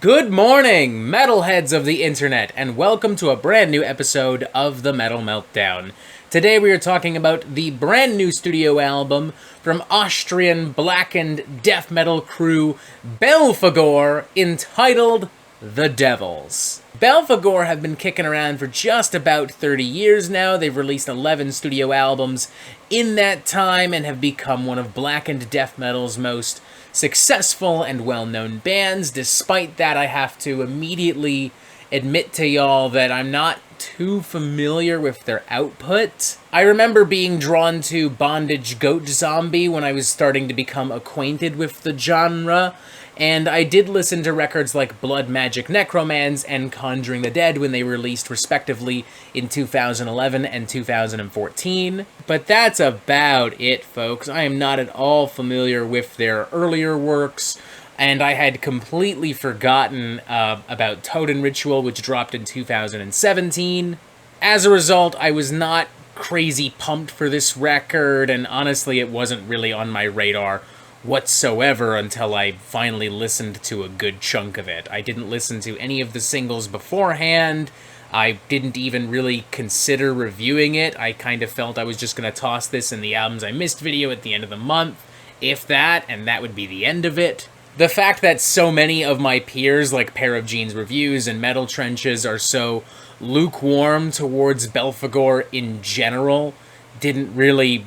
Good morning, metalheads of the internet, and welcome to a brand new episode of the Metal Meltdown. Today we are talking about the brand new studio album from Austrian Blackened death metal crew Belphegor, entitled The Devils. Belphegor have been kicking around for just about 30 years now. They've released 11 studio albums in that time and have become one of Blackened death metal's most successful and well-known bands. Despite that, I have to immediately admit to y'all that I'm not too familiar with their output. I remember being drawn to Bondage Goat Zombie when I was starting to become acquainted with the genre, and I did listen to records like Blood Magic Necromans and Conjuring the Dead when they released respectively in 2011 and 2014. But that's about it, folks. I am not at all familiar with their earlier works, and I had completely forgotten about Totem Ritual, which dropped in 2017. As a result, I was not crazy pumped for this record, and honestly, it wasn't really on my radar whatsoever until I finally listened to a good chunk of it. I didn't listen to any of the singles beforehand. I didn't even really consider reviewing it. I kind of felt I was just going to toss this in the Albums I Missed video at the end of the month, if that, and that would be the end of it. The fact that so many of my peers, like Pair of Jeans Reviews and Metal Trenches, are so lukewarm towards Belphegor in general didn't really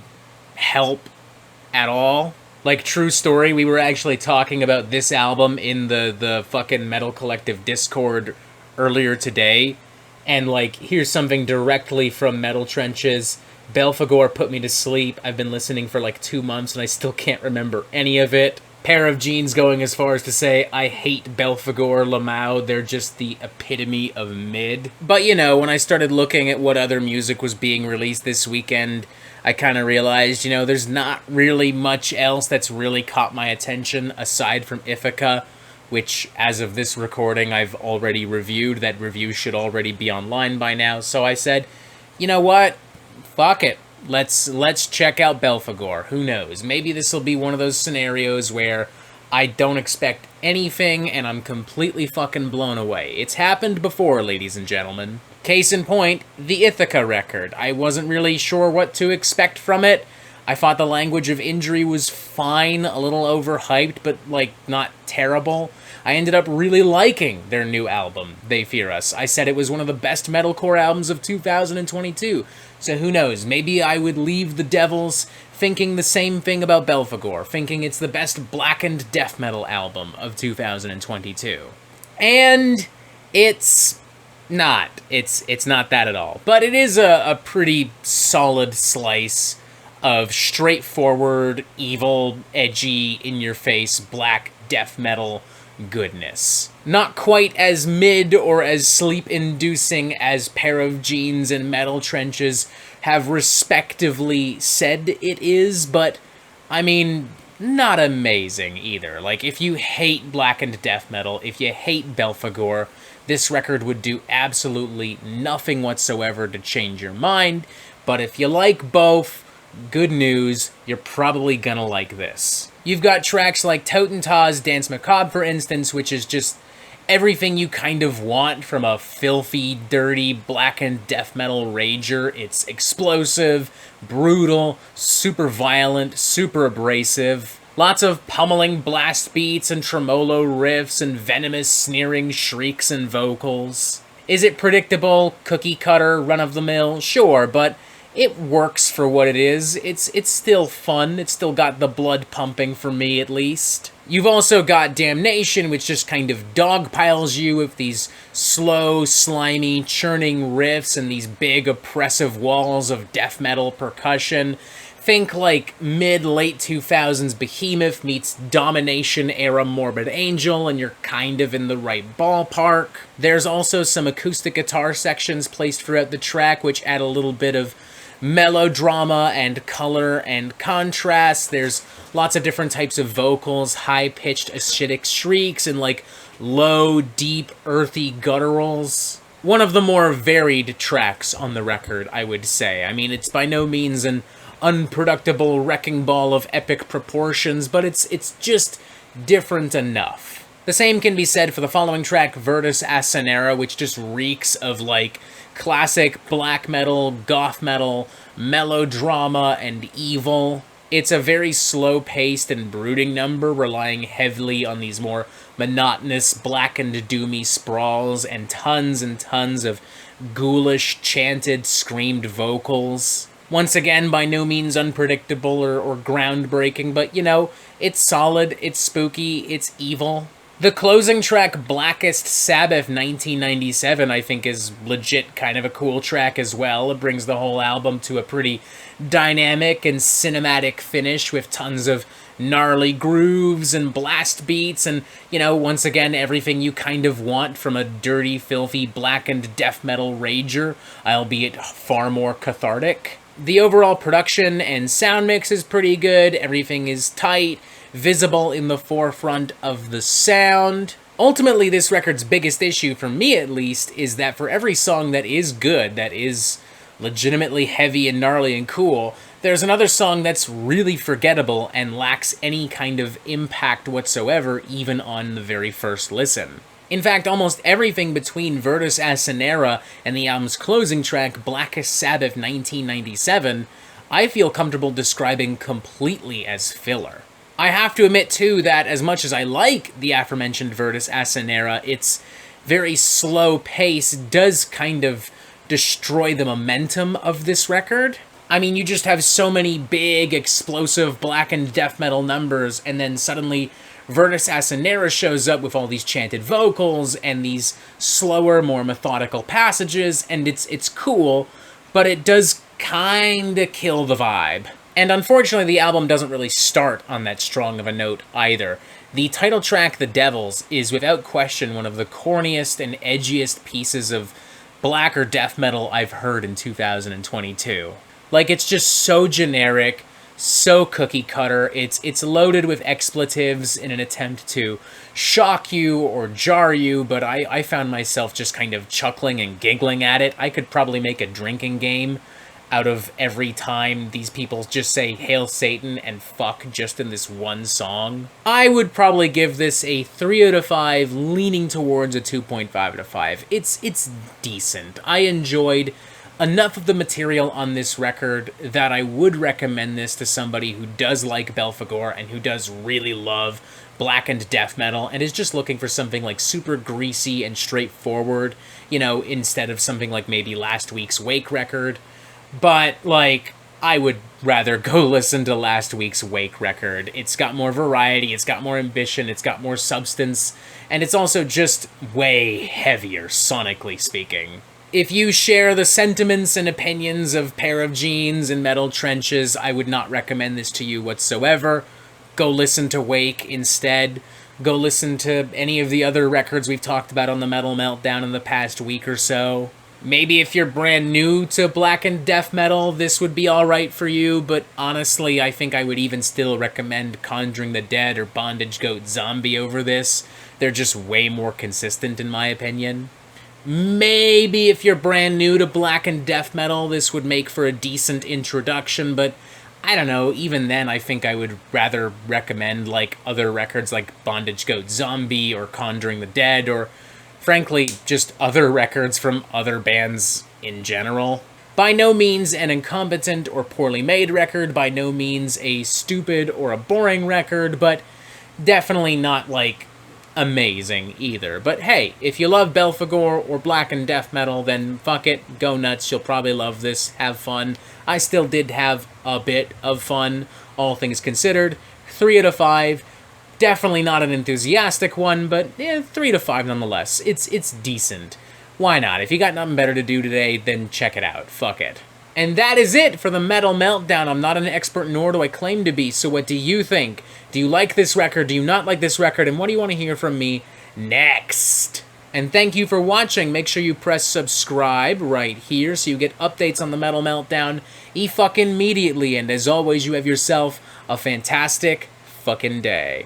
help at all. Like, true story, we were actually talking about this album in the fucking Metal Collective Discord earlier today, and, like, here's something directly from Metal Trenches. Belphegor put me to sleep. I've been listening for, like, 2 months, and I still can't remember any of it. Pair of Jeans going as far as to say, I hate Belphegor, Lamau, they're just the epitome of mid. But, you know, when I started looking at what other music was being released this weekend, I kind of realized, you know, there's not really much else that's really caught my attention aside from Ithaca, which, as of this recording, I've already reviewed. That review should already be online by now. So I said, you know what? Fuck it. Let's check out Belphegor. Who knows? Maybe this will be one of those scenarios where I don't expect anything and I'm completely fucking blown away. It's happened before, ladies and gentlemen. Case in point, the Ithaca record. I wasn't really sure what to expect from it. I thought the Language of Injury was fine, a little overhyped, but, like, not terrible. I ended up really liking their new album, They Fear Us. I said it was one of the best metalcore albums of 2022. So who knows, maybe I would leave the Devils thinking the same thing about Belphegor, thinking it's the best Blackened death metal album of 2022. And it's not. It's not that at all. But it is a pretty solid slice of straightforward, evil, edgy, in-your-face, black death metal goodness. Not quite as mid or as sleep-inducing as Pair of Jeans and Metal Trenches have respectively said it is, but, I mean, not amazing either. Like, if you hate blackened death metal, if you hate Belphegor, this record would do absolutely nothing whatsoever to change your mind, but if you like both, good news, you're probably gonna like this. You've got tracks like Totentas Dance Macabre, for instance, which is just everything you kind of want from a filthy, dirty, blackened death metal rager. It's explosive, brutal, super violent, super abrasive. Lots of pummeling blast beats and tremolo riffs and venomous, sneering shrieks and vocals. Is it predictable, cookie cutter, run-of-the-mill? Sure, but it works for what it is. It's still fun. It's still got the blood pumping for me, at least. You've also got Damnation, which just kind of dogpiles you with these slow, slimy, churning riffs and these big, oppressive walls of death metal percussion. Think like mid-late 2000s Behemoth meets Domination-era Morbid Angel, and you're kind of in the right ballpark. There's also some acoustic guitar sections placed throughout the track, which add a little bit of melodrama and color and contrast. There's lots of different types of vocals, high-pitched acidic shrieks, and like low, deep, earthy gutturals. One of the more varied tracks on the record, I would say. I mean, it's by no means an unproductible wrecking ball of epic proportions, but it's just different enough. The same can be said for the following track, Virtus Asenera, which just reeks of, like, classic black metal, goth metal, melodrama, and evil. It's a very slow-paced and brooding number, relying heavily on these more monotonous, blackened, doomy sprawls, and tons of ghoulish, chanted, screamed vocals. Once again, by no means unpredictable or groundbreaking, but, you know, it's solid, it's spooky, it's evil. The closing track, Blackest Sabbath 1997, I think is legit kind of a cool track as well. It brings the whole album to a pretty dynamic and cinematic finish with tons of gnarly grooves and blast beats and, you know, once again, everything you kind of want from a dirty, filthy, blackened death metal rager, albeit far more cathartic. The overall production and sound mix is pretty good, everything is tight, visible in the forefront of the sound. Ultimately, this record's biggest issue, for me at least, is that for every song that is good, that is legitimately heavy and gnarly and cool, there's another song that's really forgettable and lacks any kind of impact whatsoever, even on the very first listen. In fact, almost everything between Virtus Asenera and the album's closing track, Blackest Sabbath 1997, I feel comfortable describing completely as filler. I have to admit, too, that as much as I like the aforementioned Virtus Asenera, its very slow pace does kind of destroy the momentum of this record. I mean, you just have so many big, explosive, blackened death metal numbers, and then suddenly Virtus Asenera shows up with all these chanted vocals and these slower, more methodical passages, and it's cool, but it does kinda kill the vibe. And unfortunately, the album doesn't really start on that strong of a note either. The title track, The Devils, is without question one of the corniest and edgiest pieces of black or death metal I've heard in 2022. Like, it's just so generic, so cookie cutter, it's loaded with expletives in an attempt to shock you or jar you, but I found myself just kind of chuckling and giggling at it. I could probably make a drinking game out of every time these people just say Hail Satan and fuck just in this one song. I would probably give this a 3 out of 5, leaning towards a 2.5 out of 5. It's decent. I enjoyed enough of the material on this record that I would recommend this to somebody who does like Belphegor and who does really love blackened death metal and is just looking for something like super greasy and straightforward, you know, instead of something like maybe last week's Wake record. But, like, I would rather go listen to last week's Wake record. It's got more variety, it's got more ambition, it's got more substance, and it's also just way heavier, sonically speaking. If you share the sentiments and opinions of Pair of Jeans and Metal Trenches, I would not recommend this to you whatsoever. Go listen to Wake instead. Go listen to any of the other records we've talked about on the Metal Meltdown in the past week or so. Maybe if you're brand new to blackened death metal, this would be alright for you, but honestly, I think I would even still recommend Conjuring the Dead or Bondage Goat Zombie over this. They're just way more consistent in my opinion. Maybe if you're brand new to blackened death metal, this would make for a decent introduction, but I don't know, even then I think I would rather recommend like other records like Bondage Goat Zombie or Conjuring the Dead or frankly, just other records from other bands in general. By no means an incompetent or poorly made record, by no means a stupid or a boring record, but definitely not, like, amazing either. But hey, if you love Belphegor or blackened death metal, then fuck it, go nuts, you'll probably love this, have fun. I still did have a bit of fun, all things considered. 3 out of 5. Definitely not an enthusiastic one, but 3 to 5 nonetheless. It's decent. Why not? If you got nothing better to do today, then check it out. Fuck it. And that is it for the Metal Meltdown. I'm not an expert, nor do I claim to be, so what do you think? Do you like this record? Do you not like this record? And what do you want to hear from me next? And thank you for watching. Make sure you press subscribe right here so you get updates on the Metal Meltdown fucking immediately. And as always, you have yourself a fantastic fucking day.